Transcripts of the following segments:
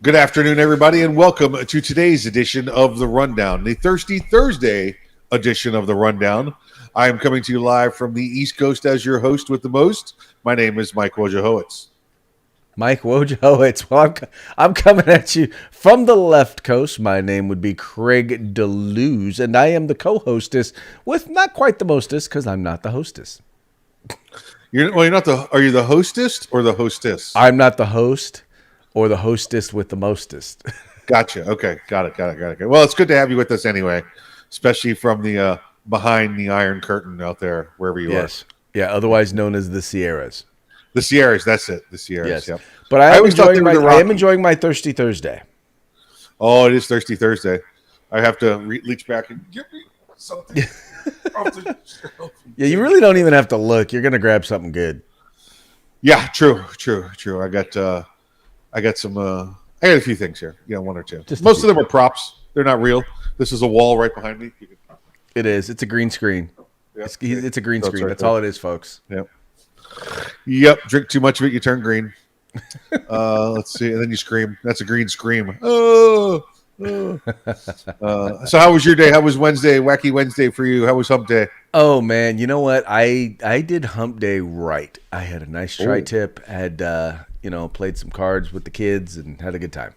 Good afternoon, everybody, and welcome to today's edition of The Rundown, the Thirsty Thursday edition of The Rundown. I am coming to you live from the East Coast as your host with the most. My name is Mike Wojciechowicz. Mike Wojciechowicz. Well, I'm coming at you from the left coast. My name would be Craig DeLuz, and I am the co-hostess with not quite the mostest because I'm not the hostess. You're not the. Are you the hostess or the hostess? I'm not the host or the hostess with the mostest. Gotcha. Okay, got it. Well, it's good to have you with us anyway, especially from the behind the Iron Curtain out there, wherever you are. Yeah, otherwise known as the Sierras. The Sierras, that's it. The Sierras. Yes. Yep. But I am enjoying my Thirsty Thursday. Oh, it is Thirsty Thursday. I have to reach back and give me something off the shelf. Yeah, you really don't even have to look. You're gonna grab something good. Yeah, true. I got a few things here. One or two. Most of them are props. They're not real. This is a wall right behind me. It is. It's a green screen. Yep. It's a green screen. Right. That's all it is, folks. Yep. Drink too much of it, you turn green. Let's see. And then you scream. That's a green scream. Oh. So how was your day? How was Wednesday? Wacky Wednesday for you? How was hump day? Oh, man. You know what? I did hump day right. I had a nice tri-tip. Had, played some cards with the kids and had a good time.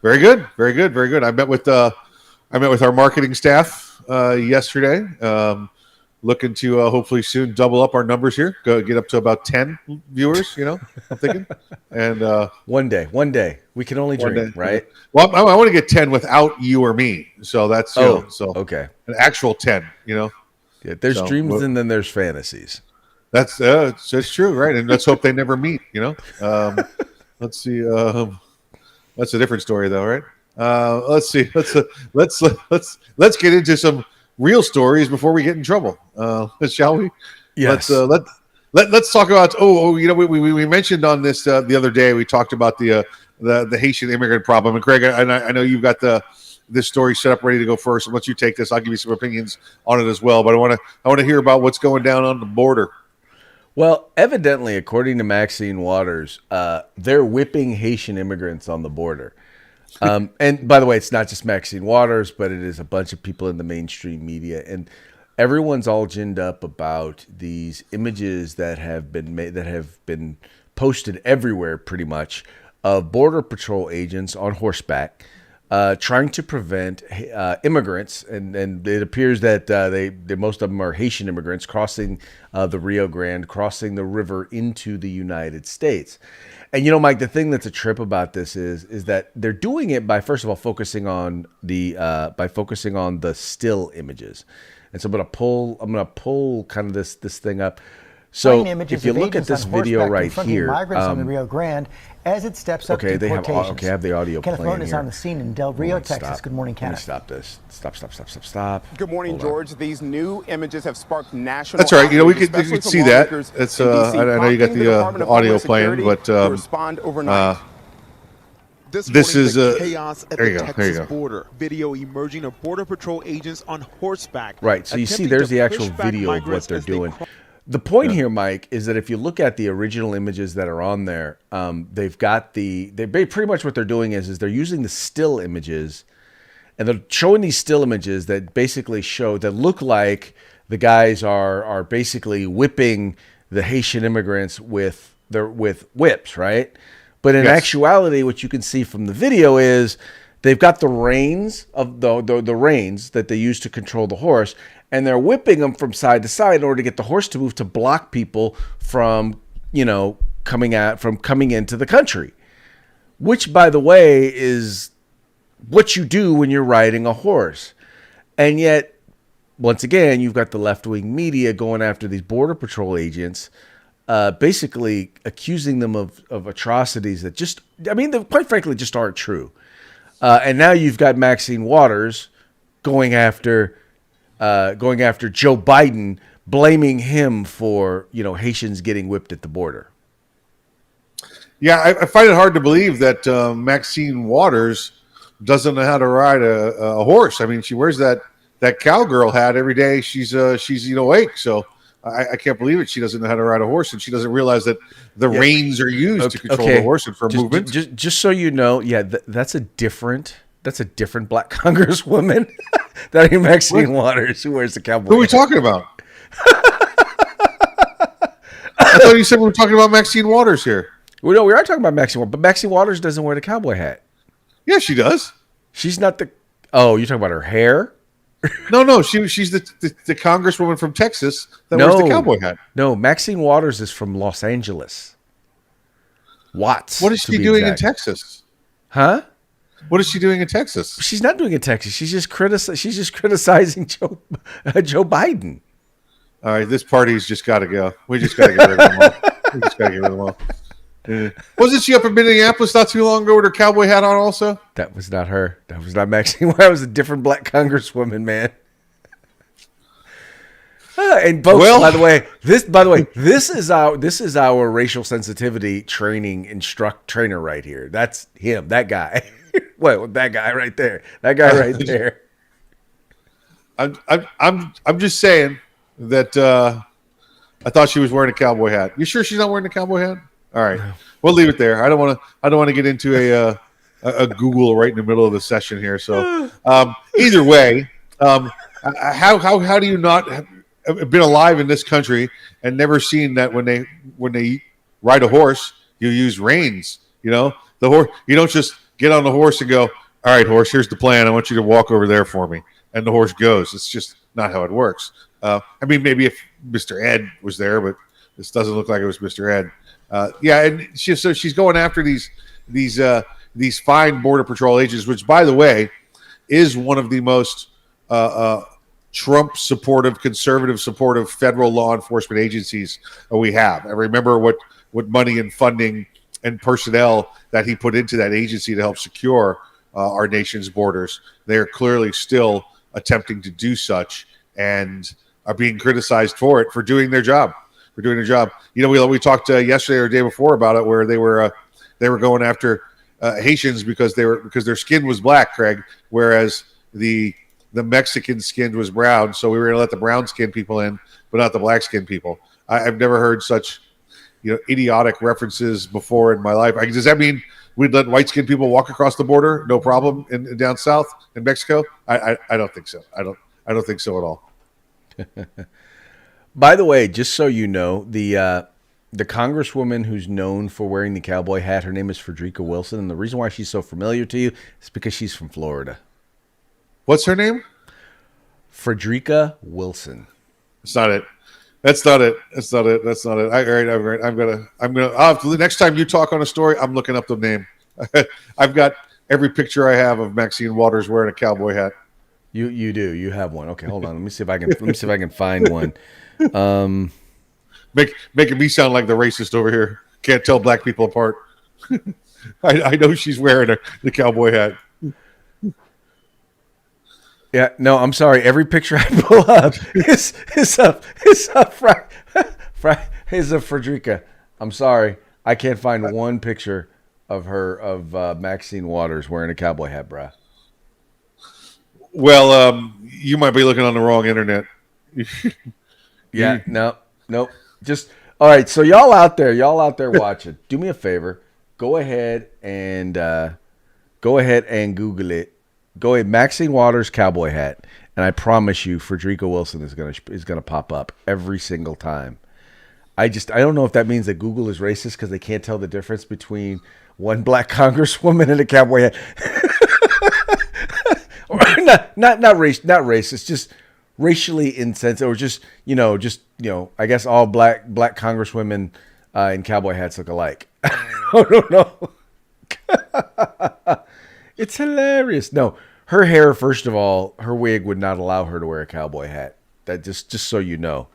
Very good. I met with our marketing staff yesterday. Looking to hopefully soon double up our numbers here. Go get up to about 10 viewers. I'm thinking. And one day we can only dream, right? Well, I want to get 10 without you or me. So that's okay. An actual 10. Yeah, there's dreams and then there's fantasies. That's true, right? And let's hope they never meet. Let's see. That's a different story, though, right? Let's see. Let's get into some real stories before we get in trouble. Shall we? Yes. Let's talk about. We mentioned on this the other day. We talked about the Haitian immigrant problem. And Craig, I know you've got this story set up ready to go first. And once you take this, I'll give you some opinions on it as well. But I want to hear about what's going down on the border. Well, evidently, according to Maxine Waters, they're whipping Haitian immigrants on the border. And by the way, it's not just Maxine Waters, but it is a bunch of people in the mainstream media. And everyone's all ginned up about these images that have been made, that have been posted everywhere pretty much, of Border Patrol agents on horseback trying to prevent immigrants, and it appears that most of them are Haitian immigrants crossing the Rio Grande, crossing the river into the United States. And Mike, the thing that's a trip about this is that they're doing it by first of all focusing on the still images. And so I'm gonna pull kind of this thing up. So if you look at this video right here, migrants on the Rio Grande as it steps up to deportations. I have the audio Kenneth playing Moten is here. on the scene in Del Rio, Texas. Good morning, Kenneth. Let me stop this. Stop. Good morning, George. These new images have sparked national. That's right. We can see that. It's I know you got the audio playing, but respond overnight. This is chaos at the Texas border. Video emerging of Border Patrol agents on horseback. Right. So you see, there's the actual video of what they're doing. The point here, Mike, is that if you look at the original images that are on there, pretty much what they're doing is they're using the still images, and they're showing these still images that basically look like the guys are basically whipping the Haitian immigrants with whips, right? But in actuality, what you can see from the video is they've got the reins of the reins that they use to control the horse, and they're whipping them from side to side in order to get the horse to move to block people from coming into the country. Which, by the way, is what you do when you're riding a horse. And yet, once again, you've got the left-wing media going after these Border Patrol agents, basically accusing them of atrocities that quite frankly, just aren't true. And now you've got Maxine Waters going after Joe Biden, blaming him for Haitians getting whipped at the border. Yeah, I find it hard to believe that Maxine Waters doesn't know how to ride a horse. I mean, she wears that cowgirl hat every day. She's awake. So I can't believe it. She doesn't know how to ride a horse, and she doesn't realize that the reins are used to control the horse and for movement. Just so you know, that's a different black congresswoman. That ain't Maxine Waters who wears the cowboy. Who are we talking about? I thought you said we were talking about Maxine Waters here. Well, no, we are talking about Maxine Waters, but Maxine Waters doesn't wear the cowboy hat. Yeah, she does. She's not the. Oh, you're talking about her hair? No, she's the congresswoman from Texas that wears the cowboy hat. No, Maxine Waters is from Los Angeles. Watts. What is she doing in Texas? Huh? What is she doing in Texas? She's not doing it in Texas. She's just criticizing Joe Biden. All right, this party's just got to go. We just got to get rid of them all. We just got to get rid of them all. Yeah. Wasn't she up in Minneapolis not too long ago with her cowboy hat on also? That was not her. That was not Maxine. That was a different black congresswoman, man. And folks, by the way, this is our racial sensitivity trainer right here. That's him, that guy. Well, that guy right there. That guy right there. I'm just saying that I thought she was wearing a cowboy hat. You sure she's not wearing a cowboy hat? All right, we'll leave it there. I don't want to get into a Google right in the middle of the session here. So either way, how do you not have been alive in this country and never seen that when they ride a horse, you use reins? You know, the horse. You don't just get on the horse and go, "All right, horse, here's the plan. I want you to walk over there for me," and the horse goes. It's just not how it works. I mean, maybe if Mr. Ed was there, but this doesn't look like it was Mr. Ed. And she's going after these fine Border Patrol agents, which, by the way, is one of the most Trump supportive, conservative supportive federal law enforcement agencies we have. I remember what money and funding and personnel that he put into that agency to help secure our nation's borders. They are clearly still attempting to do such and are being criticized for doing their job. You know, we talked yesterday or the day before about it, where they were going after Haitians because their skin was black, Craig, whereas the Mexican skin was brown. So we were going to let the brown skinned people in, but not the black skinned people. I've never heard such, idiotic references before in my life. Does that mean we'd let white skinned people walk across the border, no problem, in down south in Mexico? I don't think so. I don't think so at all. By the way, just so you know, the congresswoman who's known for wearing the cowboy hat, her name is Fredricka Wilson, and the reason why she's so familiar to you is because she's from Florida. What's her name? Fredricka Wilson. That's not it. All right. I'm gonna. Next time you talk on a story, I'm looking up the name. I've got every picture I have of Maxine Waters wearing a cowboy hat. You do. You have one. Okay, hold on. Let me see if I can find one. Making me sound like the racist over here. Can't tell black people apart. I know she's wearing the cowboy hat. Yeah, no, I'm sorry. Every picture I pull up is of Fredricka. I'm sorry. I can't find one picture of Maxine Waters wearing a cowboy hat, bruh. Well, you might be looking on the wrong internet. Yeah, no. Just all right. So y'all out there watching, do me a favor. Go ahead and Google it. Go ahead, Maxine Waters cowboy hat, and I promise you, Fredricka Wilson is gonna pop up every single time. I don't know if that means that Google is racist because they can't tell the difference between one black congresswoman and a cowboy hat. Or not racist, just racially insensitive, or just I guess all black congresswomen in cowboy hats look alike. I don't know. It's hilarious. No, her hair, first of all, her wig would not allow her to wear a cowboy hat. That just so you know.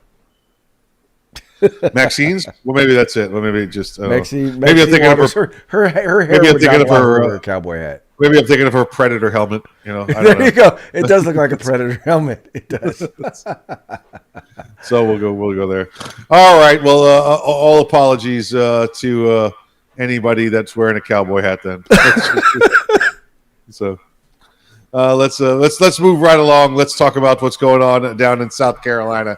Maxine's? Well, maybe that's it. Well, maybe just Maxine. Maybe I'm thinking Waters, of her hair. Maybe I'm thinking of her cowboy hat. Maybe I'm thinking of her Predator helmet. I don't there know. you go. It does look like a Predator helmet. It does. So we'll go there. All right. Well, all apologies to anybody that's wearing a cowboy hat. Then. So let's move right along. Let's talk about what's going on down in South Carolina.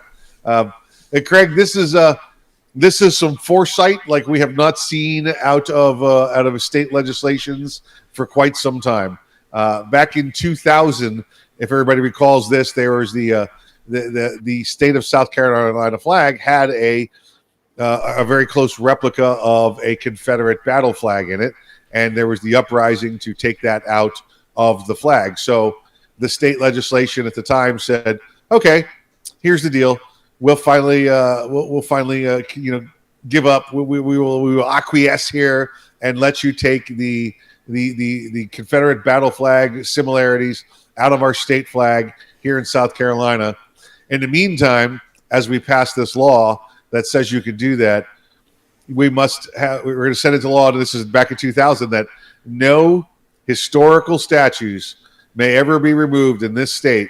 Craig, this is some foresight like we have not seen out of state legislations for quite some time. Back in 2000, if everybody recalls this, there was the state of South Carolina flag had a very close replica of a Confederate battle flag in it, and there was the uprising to take that out of the flag. So the state legislation at the time said, "Okay, here's the deal. We'll finally give up. We will acquiesce here and let you take the Confederate battle flag similarities out of our state flag here in South Carolina. In the meantime, as we pass this law that says you can do that, we're going to send into law, and this is back in 2000, that no historical statues may ever be removed in this state.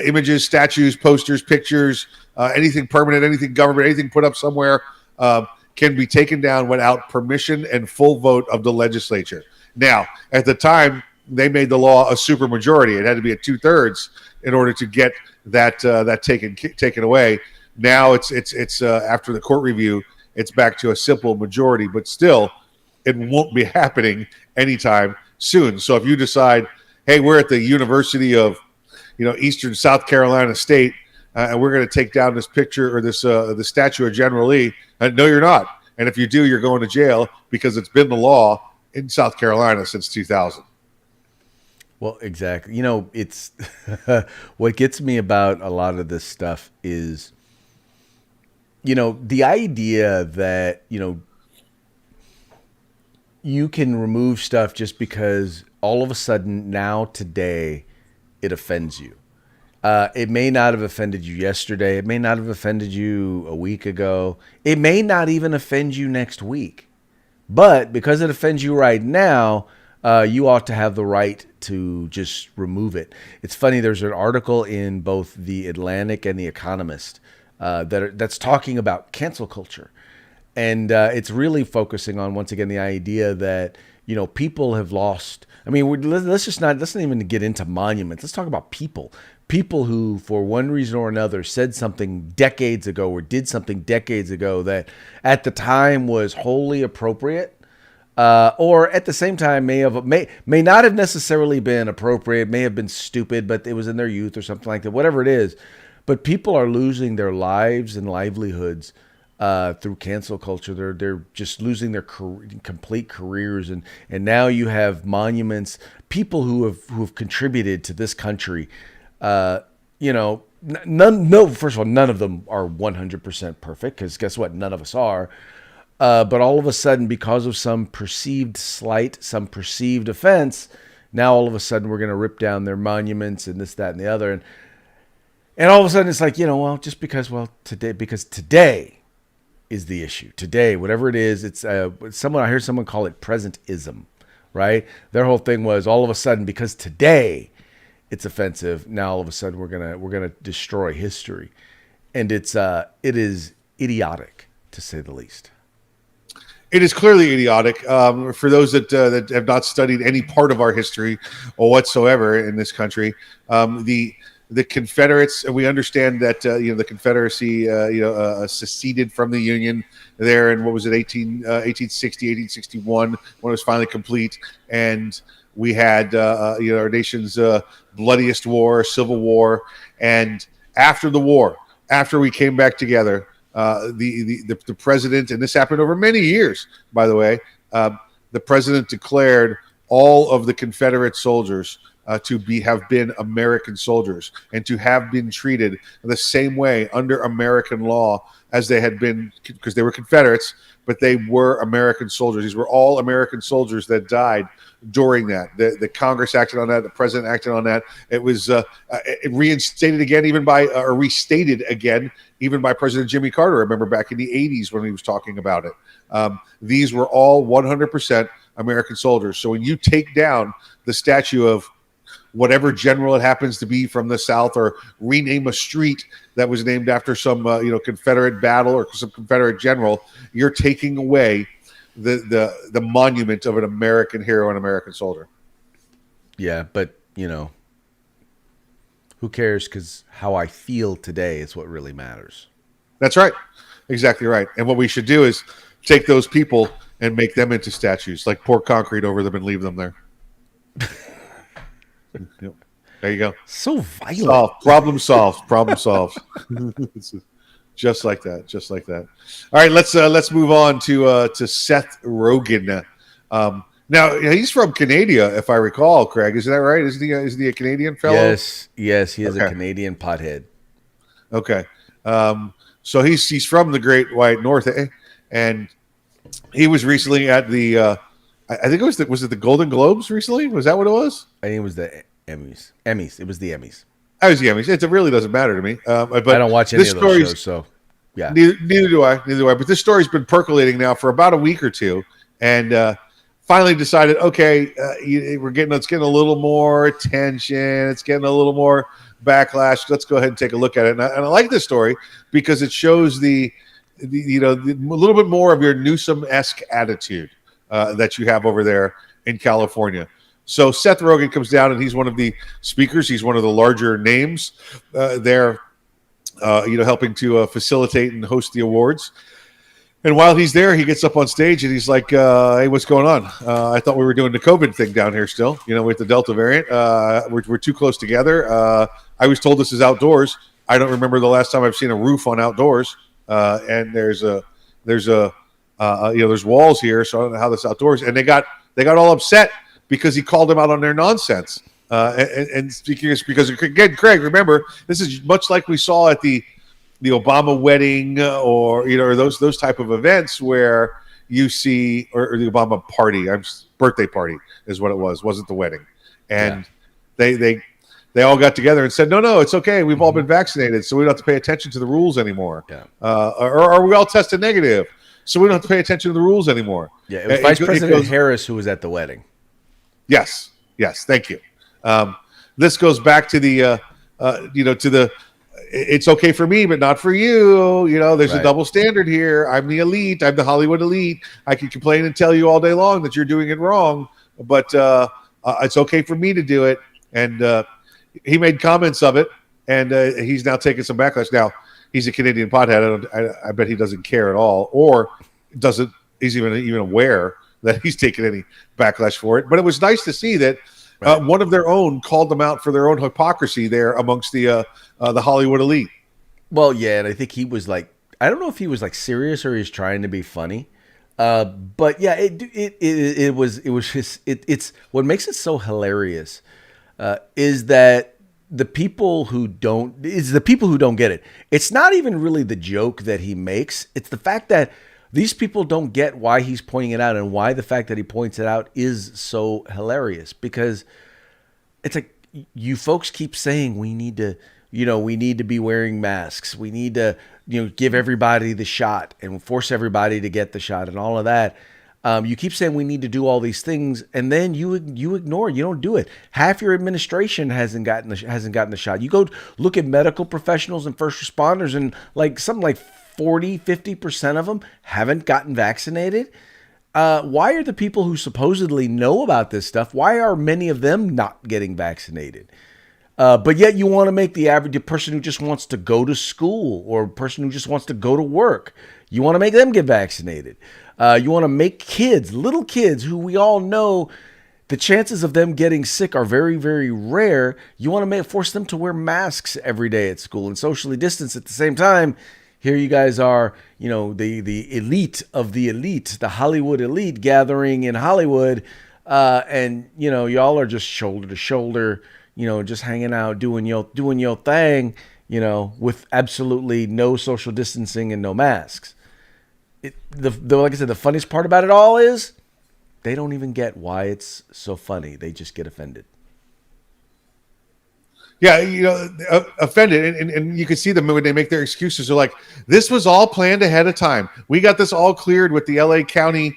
Images, statues, posters, pictures, anything permanent, anything government, anything put up somewhere can be taken down without permission and full vote of the legislature." Now, at the time, they made the law a supermajority. It had to be a 2/3 in order to get that taken away. Now it's after the court review, it's back to a simple majority, but still, it won't be happening anytime soon. So if you decide, hey, we're at the University of Eastern South Carolina State, and we're going to take down this picture or this the statue of General Lee, no, you're not. And if you do, you're going to jail because it's been the law in South Carolina since 2000. Well, exactly. It's what gets me about a lot of this stuff is, the idea that, you can remove stuff just because all of a sudden now today it offends you. It may not have offended you yesterday. It may not have offended you a week ago. It may not even offend you next week. But because it offends you right now, you ought to have the right to just remove it. It's funny. There's an article in both The Atlantic and The Economist that's talking about cancel culture. And it's really focusing on, once again, the idea that, people have lost. I mean, let's not even get into monuments. Let's talk about people. People who, for one reason or another, said something decades ago or did something decades ago that at the time was wholly appropriate, or at the same time may not have necessarily been appropriate, may have been stupid, but it was in their youth or something like that, whatever it is. But people are losing their lives and livelihoods through cancel culture. They're just losing their complete careers, and now you have monuments, people who have contributed to this country. First of all, none of them are 100% perfect, because guess what? None of us are. But all of a sudden, because of some perceived slight, some perceived offense, now all of a sudden we're going to rip down their monuments and this, that, and the other. And all of a sudden it's like, just because today is the issue. Today, whatever it is, it's I hear someone call it presentism, right? Their whole thing was all of a sudden, because today it's offensive, now all of a sudden we're gonna destroy history, and it is idiotic, to say the least. It is clearly idiotic. For those that have not studied any part of our history or whatsoever in this country, the Confederates, and we understand that the Confederacy seceded from the Union there in, what was it, 1860, 1861, when it was finally complete, and we had our nation's bloodiest war, Civil War. And after the war, after we came back together, the president, and this happened over many years, by the way, the president declared all of the Confederate soldiers to have been American soldiers and to have been treated the same way under American law as they had been, because they were Confederates, but they were American soldiers. These were all American soldiers that died during that. The Congress acted on that. The president acted on that. It was reinstated again, restated again, even by President Jimmy Carter. I remember back in the 80s when he was talking about it. These were all 100% American soldiers. So when you take down the statue of whatever general it happens to be from the South, or rename a street that was named after some Confederate battle or some Confederate general, you're taking away the monument of an American hero and American soldier. Yeah, but who cares? Because how I feel today is what really matters. That's right. Exactly right. And what we should do is take those people and make them into statues, like pour concrete over them and leave them there. Yep. There you go. So violent. Problem solved. Problem solved. Just like that. Just like that. All right, let's move on to Seth Rogen. Now he's from Canada, if I recall, Craig. Isn't that right? Is he a Canadian fellow? Yes, he is a Canadian pothead. Okay. So he's from the Great White North, and he was recently at the I think it was it the Golden Globes recently? Was that what it was? I think it was the Emmys. It was the Emmys. I was the Emmys. It really doesn't matter to me. But I don't watch any of those shows, so yeah. Neither do I. But this story's been percolating now for about a week or two, and finally decided, okay, it's getting a little more attention. It's getting a little more backlash. Let's go ahead and take a look at it. And I like this story because it shows a little bit more of your Newsom-esque attitude that you have over there in California. So Seth Rogen comes down, and he's one of the speakers. He's one of the larger names there, helping to facilitate and host the awards. And while he's there, he gets up on stage and he's like, hey, what's going on? I thought we were doing the COVID thing down here still, with the Delta variant. We're too close together. I was told this is outdoors. I don't remember the last time I've seen a roof on outdoors. And there's walls here, so I don't know how this is outdoors. And they got all upset because he called them out on their nonsense. And because again, Craig, remember, this is much like we saw at the Obama wedding or those type of events where you see or the Obama party, birthday party is what it was, wasn't the wedding. And they all got together and said, no, it's okay. We've all been vaccinated, so we don't have to pay attention to the rules anymore. Yeah. Or we all tested negative, so we don't have to pay attention to the rules anymore. Yeah, it was Vice President Harris who was at the wedding. Yes, thank you. This goes back to the it's okay for me, but not for you. There's a double standard here. I'm the elite. I'm the Hollywood elite. I can complain and tell you all day long that you're doing it wrong, but it's okay for me to do it. And he made comments of it, and he's now taking some backlash. Now, he's a Canadian pothead. I bet he doesn't care at all, or he's even aware that he's taking any backlash for it. But it was nice to see that one of their own called them out for their own hypocrisy there amongst the Hollywood elite. Well, yeah, and I think he was like, I don't know if he was like serious or he's trying to be funny. But yeah, it's what makes it so hilarious is that the people who don't get it. It's not even really the joke that he makes. It's the fact that these people don't get why he's pointing it out and why the fact that he points it out is so hilarious, because it's like you folks keep saying we need to be wearing masks. We need to, give everybody the shot and force everybody to get the shot and all of that. You keep saying we need to do all these things, and then you ignore. You don't do it. Half your administration hasn't gotten the shot. You go look at medical professionals and first responders, and something like 40-50% of them haven't gotten vaccinated. Why are the people who supposedly know about this stuff, why are many of them not getting vaccinated? But yet you want to make the average person who just wants to go to school or a person who just wants to go to work, you want to make them get vaccinated. You want to make little kids who we all know the chances of them getting sick are very, very rare. You want to force them to wear masks every day at school and socially distance at the same time. Here you guys are, the elite of the elite, the Hollywood elite gathering in Hollywood. And, y'all are just shoulder to shoulder, just hanging out, doing your thing, with absolutely no social distancing and no masks. Like I said, the funniest part about it all is they don't even get why it's so funny. They just get offended. Yeah, offended, and you can see them when they make their excuses. They're like, "This was all planned ahead of time. We got this all cleared with the LA County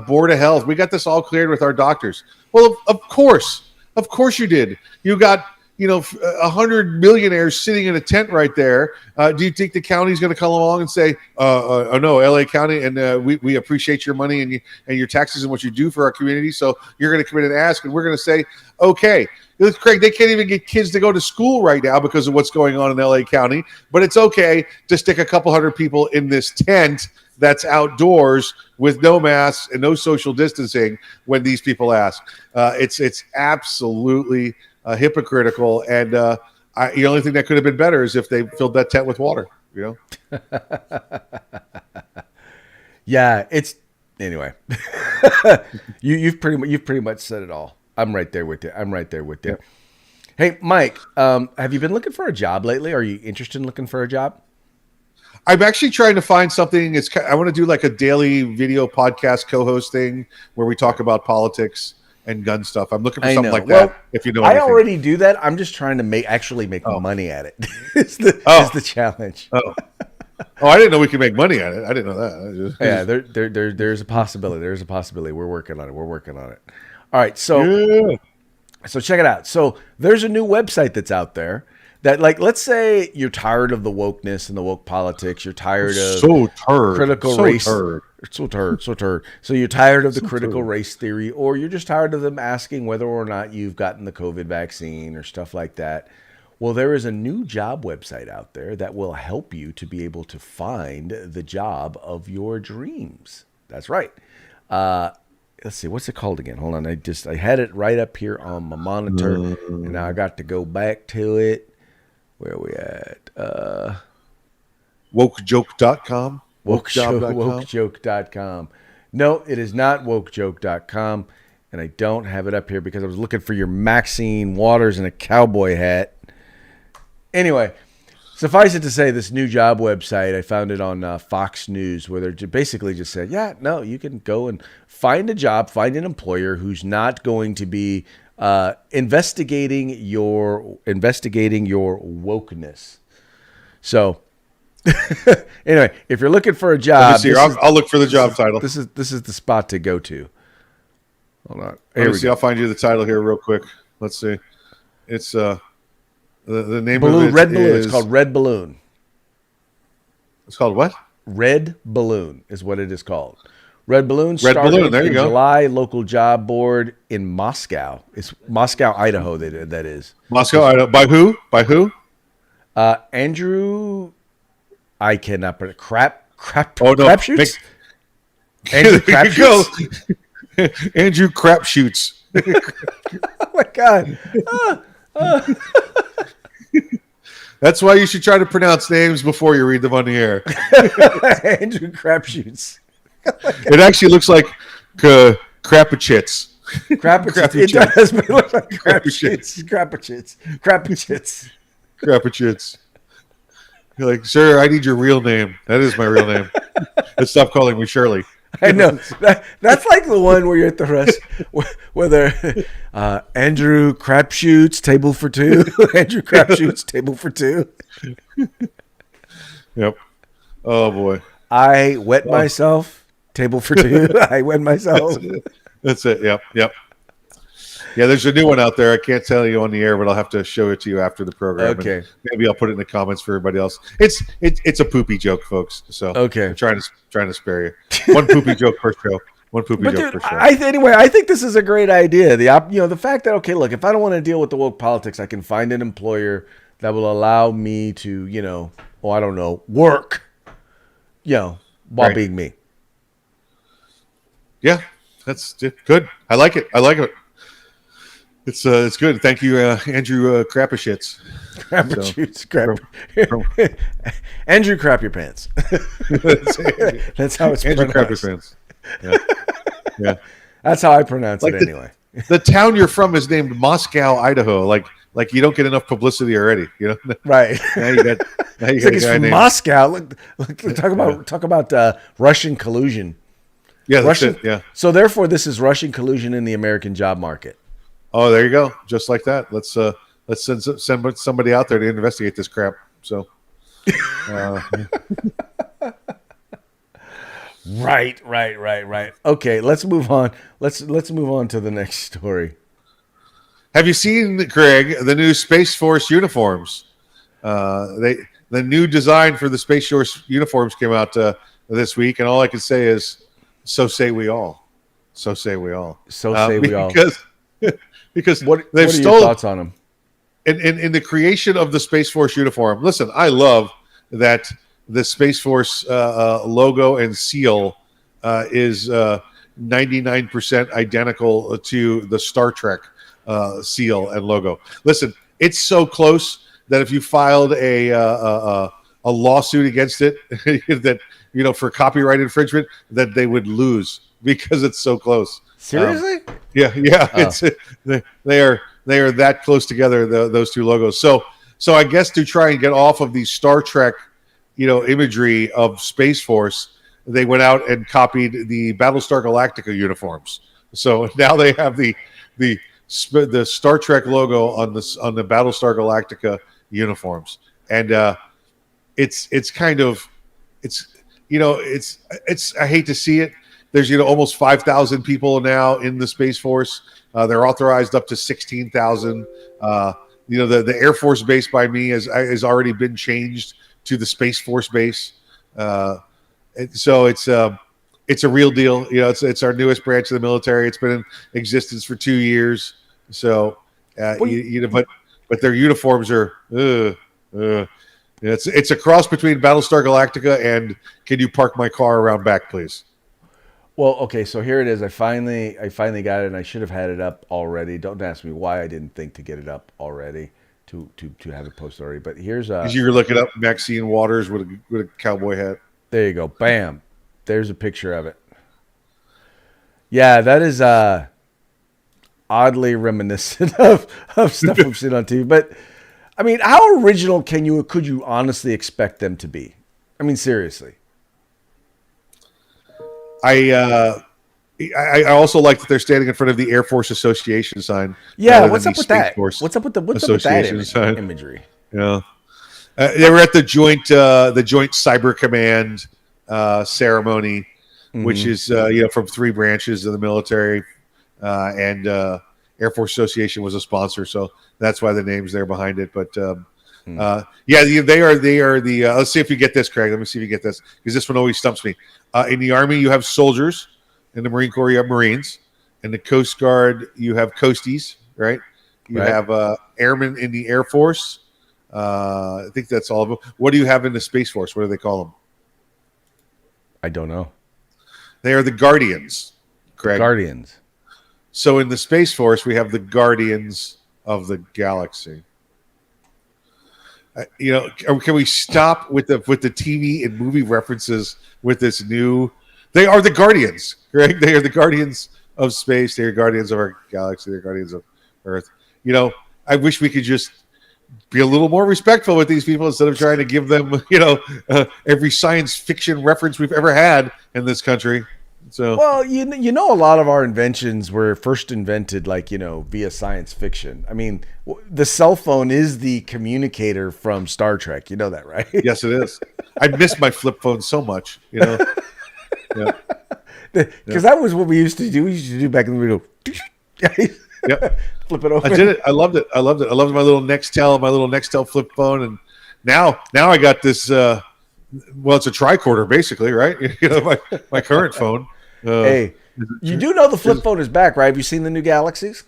Board of Health. We got this all cleared with our doctors." Well, of course you did. You got 100 millionaires sitting in a tent right there. Do you think the county's going to come along and say, "Oh no, LA County, and we appreciate your money and your taxes and what you do for our community. So you're going to come in and ask, and we're going to say, okay." Craig, they can't even get kids to go to school right now because of what's going on in LA County. But it's okay to stick a couple hundred people in this tent that's outdoors with no masks and no social distancing when these people ask. It's absolutely hypocritical, and the only thing that could have been better is if they filled that tent with water. Yeah, it's anyway. You've pretty much said it all. I'm right there with you. Yeah. Hey, Mike, have you been looking for a job lately? Are you interested in looking for a job? I'm actually trying to find something. I want to do like a daily video podcast co-host thing where we talk about politics and gun stuff. I'm looking for something like that. If you know, I already do that. I'm just trying to make money at it. Is the challenge. Oh, I didn't know we could make money at it. I didn't know that. There's a possibility. There's a possibility. We're working on it. All right, so check it out. So there's a new website that's out there that, like, let's say you're tired of the wokeness and the woke politics. You're tired of critical race. So you're tired of the critical race theory, or you're just tired of them asking whether or not you've gotten the COVID vaccine or stuff like that. Well, there is a new job website out there that will help you to be able to find the job of your dreams. That's right. Let's see, what's it called again? Hold on, I had it right up here on my monitor, and now I got to go back to it. Where are we at? Wokejoke.com? Wokejoke.com. No, it is not wokejoke.com, and I don't have it up here because I was looking for your Maxine Waters in a cowboy hat. Anyway, suffice it to say, this new job website, I found it on Fox News, where they're basically just saying, you can go and find a job, find an employer who's not going to be investigating your wokeness. So, anyway, if you're looking for a job, I'll look for the job title. This is the spot to go to. Hold on. Let me see. I'll find you the title here real quick. Let's see. It's the name of it Red Balloon. It's called Red Balloon. It's called what? Red Balloon is what it is called. Red Balloon started there you in go. July, local job board in Moscow. It's Moscow, Idaho, that is. Moscow, Idaho. By who? Andrew, I cannot put it. Crap shoots? Andrew Crapshoots? Andrew Crapshoots. Oh, my God. That's why you should try to pronounce names before you read them on the air. Andrew Crapshoots. It actually looks like Crapachits. It does, but it looks like Crapachits. You're like, sir, I need your real name. That is my real name. Let's stop calling me Shirley. I know. That's like the one where you're at the rest, where they're Andrew Crapshoots, table for two. Andrew Crapshoots, table for two. Yep. Oh, boy. I wet myself, table for two. I wet myself. That's it. Yep. Yeah, there's a new one out there. I can't tell you on the air, but I'll have to show it to you after the program. Okay. Maybe I'll put it in the comments for everybody else. It's a poopy joke, folks. So okay, I'm trying to spare you. One poopy joke per show. I think this is a great idea. The fact that, okay, look, if I don't want to deal with the woke politics, I can find an employer that will allow me to, work, while being me. Yeah, that's good. I like it. It's good. Thank you, Andrew Crapashits. Andrew Crap Your Pants. That's how it's Andrew pronounced. Crap Your Pants. Yeah. That's how I pronounce it anyway. The town you're from is named Moscow, Idaho. Like you don't get enough publicity already, Right. It's from Moscow. Look, talk about Russian collusion. Yeah, that's it. Yeah. So therefore, this is Russian collusion in the American job market. Oh, there you go. Just like that. Let's send somebody out there to investigate this crap. So, right. Okay, let's move on. Let's move on to the next story. Have you seen, Craig, the new Space Force uniforms? The new design for the Space Force uniforms came out this week, and all I can say is, so say we all. So say we all. So say we all. Because what they've are your stolen thoughts on them? In the creation of the Space Force uniform. Listen, I love that the Space Force logo and seal is 99% identical to the Star Trek seal and logo. Listen, it's so close that if you filed a lawsuit against it, that for copyright infringement, that they would lose because it's so close. Seriously? Yeah. Oh. They are that close together. Those two logos. So I guess to try and get off of the Star Trek, imagery of Space Force, they went out and copied the Battlestar Galactica uniforms. So now they have the Star Trek logo on the Battlestar Galactica uniforms, and it's I hate to see it. There's almost 5,000 people now in the Space Force. They're authorized up to 16,000. The Air Force base by me has already been changed to the Space Force base. So it's a real deal. It's our newest branch of the military. It's been in existence for 2 years. So but their uniforms are it's a cross between Battlestar Galactica and Can You Park My Car Around Back, Please? Well, okay, so here it is. I finally got it, and I should have had it up already. Don't ask me why I didn't think to get it up already to have it posted already. But here's you're looking up Maxine Waters with a cowboy hat. There you go. Bam. There's a picture of it. Yeah, that is oddly reminiscent of stuff we've seen on TV. But I mean, how original could you honestly expect them to be? I mean, seriously. I also like that they're standing in front of the Air Force Association sign. Yeah, what's up with that? What's up with that imagery? Yeah, they were at the joint Cyber Command ceremony, which is from 3 branches of the military, and Air Force Association was a sponsor, so that's why the name's there behind it. But they are the. Let's see if you get this, Craig. Let me see if you get this, because this one always stumps me. In the Army, you have soldiers. In the Marine Corps, you have Marines. In the Coast Guard, you have Coasties, right? You have airmen in the Air Force. I think that's all of them. What do you have in the Space Force? What do they call them? I don't know. They are the Guardians, Craig. Guardians. So in the Space Force, we have the Guardians of the Galaxy. Can we stop with the TV and movie references with this new? They are the Guardians, Greg. They are the Guardians of space. They are Guardians of our galaxy. They're Guardians of Earth. I wish we could just be a little more respectful with these people instead of trying to give them, every science fiction reference we've ever had in this country. So, well, a lot of our inventions were first invented via science fiction. I mean, the cell phone is the communicator from Star Trek. You know that, right? Yes, it is. I miss my flip phone so much. Yeah. Because that was what we used to do. We used to do back in the video. Yep. Flip it over. I did it. I loved it. I loved my little Nextel flip phone, and now I got this. It's a tricorder basically, right? My current phone. Hey, you do know the flip phone is back, right? Have you seen the new Galaxies?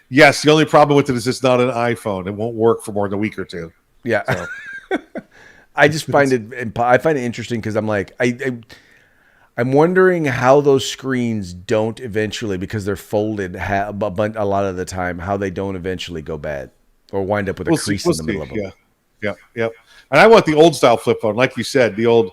Yes. The only problem with it is it's not an iPhone. It won't work for more than a week or two. Yeah. So. I just find it interesting because I'm like, I'm wondering how those screens don't eventually, because they're folded a lot of the time, how they don't eventually go bad or wind up with a crease in the middle of them. Yeah. And I want the old style flip phone, like you said, the old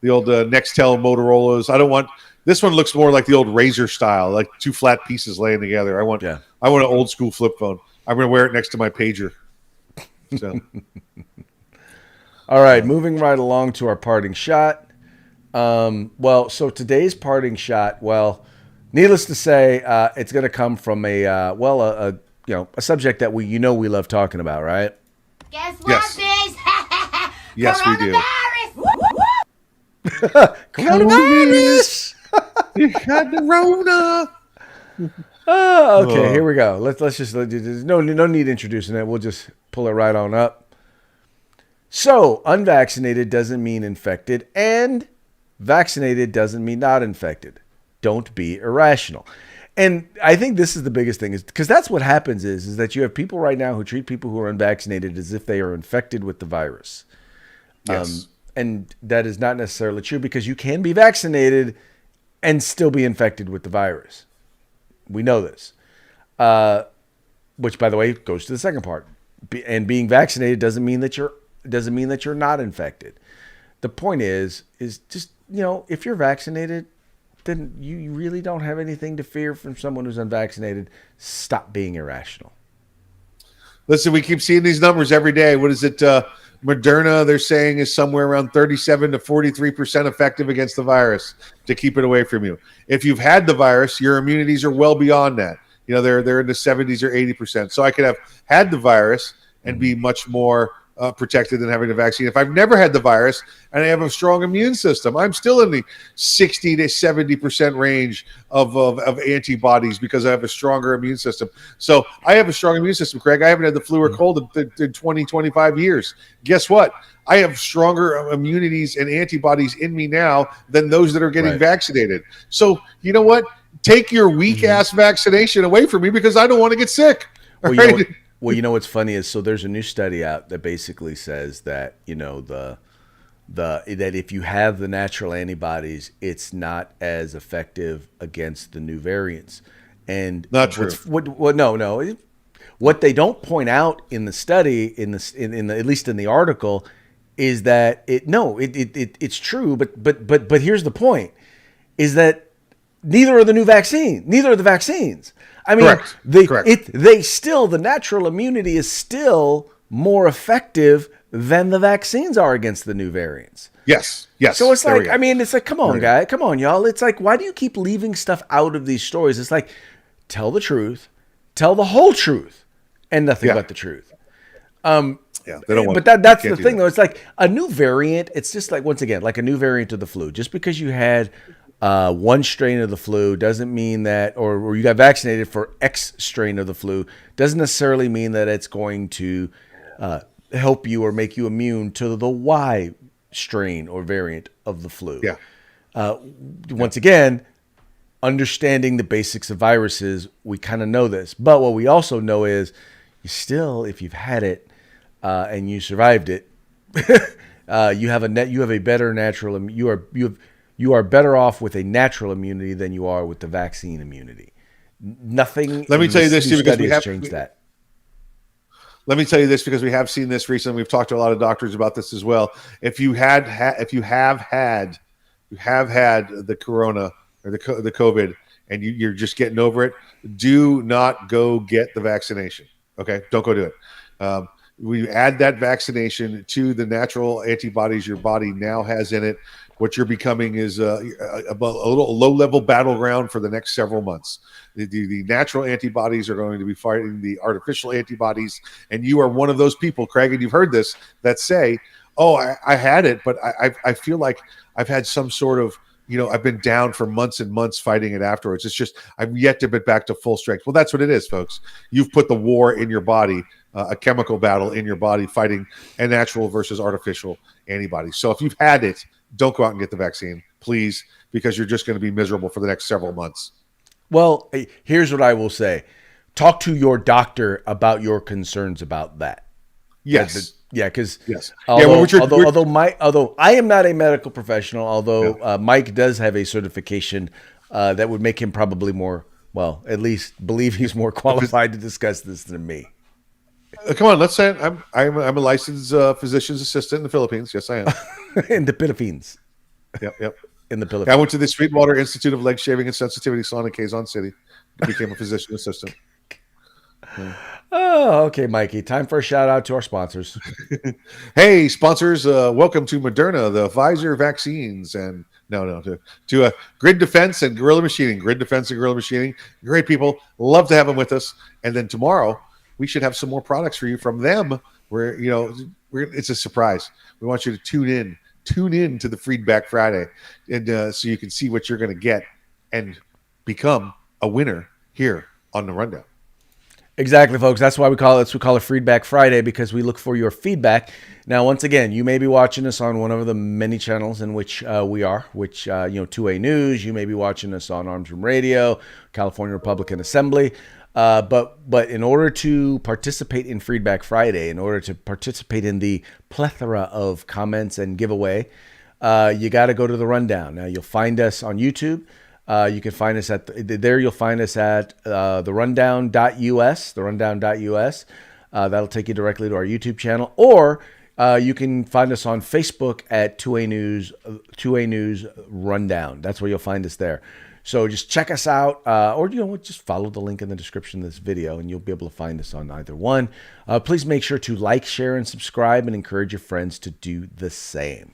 Nextel Motorola's. I don't want this one. Looks more like the old Razor style, like 2 flat pieces laying together. I want an old school flip phone. I'm going to wear it next to my pager. So. All right, moving right along to our parting shot. So today's parting shot, needless to say, it's going to come from a subject that we love talking about, right? Guess what, bitch? Yes, we do. Coronavirus! You got the Rona. Oh, okay. Here we go. Let's just there's no need introducing it. We'll just pull it right on up. So, unvaccinated doesn't mean infected, and vaccinated doesn't mean not infected. Don't be irrational. And I think this is the biggest thing, is because that's what happens is that you have people right now who treat people who are unvaccinated as if they are infected with the virus. Yes. And that is not necessarily true, because you can be vaccinated and still be infected with the virus. We know this. Which, by the way, goes to the second part. And being vaccinated doesn't mean that you're not infected. The point is just, if you're vaccinated, then you really don't have anything to fear from someone who's unvaccinated. Stop being irrational. Listen, we keep seeing these numbers every day. What is it? Moderna, they're saying, is somewhere around 37 to 43% effective against the virus to keep it away from you. If you've had the virus, your immunities are well beyond that. They're in the 70s or 80%. So I could have had the virus and be much more protected than having a vaccine. If I've never had the virus and I have a strong immune system, I'm still in the 60 to 70% range of antibodies because I have a stronger immune system. So I have a strong immune system, Craig. I haven't had the flu or cold in 20, 25 years. Guess what? I have stronger immunities and antibodies in me now than those that are getting vaccinated. So you know what? Take your weak-ass vaccination away from me because I don't want to get sick. Well, what's funny is, so there's a new study out that basically says that, that if you have the natural antibodies, it's not as effective against the new variants. And not true. No. What they don't point out in the study, at least in the article, is that it's true. But here's the point: is that neither are the vaccines. I mean, Correct. The natural immunity is still more effective than the vaccines are against the new variants. Yes. So it's like, come on, y'all. It's like, why do you keep leaving stuff out of these stories? It's like, tell the truth, tell the whole truth, and nothing but the truth. They don't want. But that's the thing, though. It's like a new variant. It's just like, once again, like a new variant of the flu. Just because you had one strain of the flu doesn't mean that, or you got vaccinated for X strain of the flu, doesn't necessarily mean that it's going to help you or make you immune to the Y strain or variant of the flu. Once again, understanding the basics of viruses, we kind of know this. But what we also know is, you still, if you've had it and you survived it, you have a better natural. You are better off with a natural immunity than you are with the vaccine immunity. Nothing. Let me tell you this, too, because we have changed that. Let me tell you this, because we have seen this recently. We've talked to a lot of doctors about this as well. If you have had the corona or the COVID, and you're just getting over it, do not go get the vaccination. Okay, don't go do it. We add that vaccination to the natural antibodies your body now has in it. What you're becoming is a low-level battleground for the next several months. The natural antibodies are going to be fighting the artificial antibodies, and you are one of those people, Craig, and you've heard this, that say, oh, I had it, but I feel like I've had some sort of, I've been down for months and months fighting it afterwards. It's just I've yet to get back to full strength. Well, that's what it is, folks. You've put the war in your body, a chemical battle in your body, fighting a natural versus artificial antibodies. So if you've had it, don't go out and get the vaccine, please, because you're just going to be miserable for the next several months. Well, here's what I will say. Talk to your doctor about your concerns about that. Yes. Because although I am not a medical professional, Mike does have a certification that would make him probably more, at least believe he's more qualified to discuss this than me. Come on, let's say I'm a licensed physician's assistant in the Philippines. Yes, I am. In the Philippines. Yep. In the Philippines. I went to the Sweetwater Institute of Leg Shaving and Sensitivity Salon in Quezon City. Became a physician assistant. Oh, okay, Mikey. Time for a shout out to our sponsors. Hey, sponsors! Welcome to Moderna, the Pfizer vaccines, and to Grid Defense and Guerrilla Machining. Grid Defense and Guerrilla Machining, great people. Love to have them with us. And then tomorrow we should have some more products for you from them. Where it's a surprise. We want you to tune in to the Freedback Friday, and so you can see what you're going to get and become a winner here on the rundown. Exactly, folks. That's why we call it Freedback Friday, because we look for your feedback. Now, once again, you may be watching us on one of the many channels in which we are, which, 2A News. You may be watching us on Arms Room Radio, California Republican Assembly. But in order to participate in Freedback Friday, in order to participate in the plethora of comments and giveaway, you got to go to the rundown. Now, you'll find us on YouTube. You can find us you'll find us at the rundown.us, that'll take you directly to our YouTube channel, or you can find us on Facebook at 2A News Rundown. That's where you'll find us there. So just check us out, or just follow the link in the description of this video, and you'll be able to find us on either one. Please make sure to like, share, and subscribe, and encourage your friends to do the same.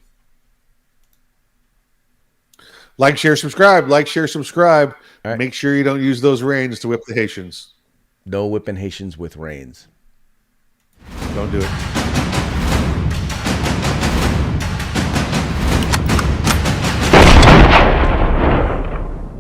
Like, share, subscribe. Like, share, subscribe. All right. Make sure you don't use those reins to whip the Haitians. No whipping Haitians with reins. Don't do it.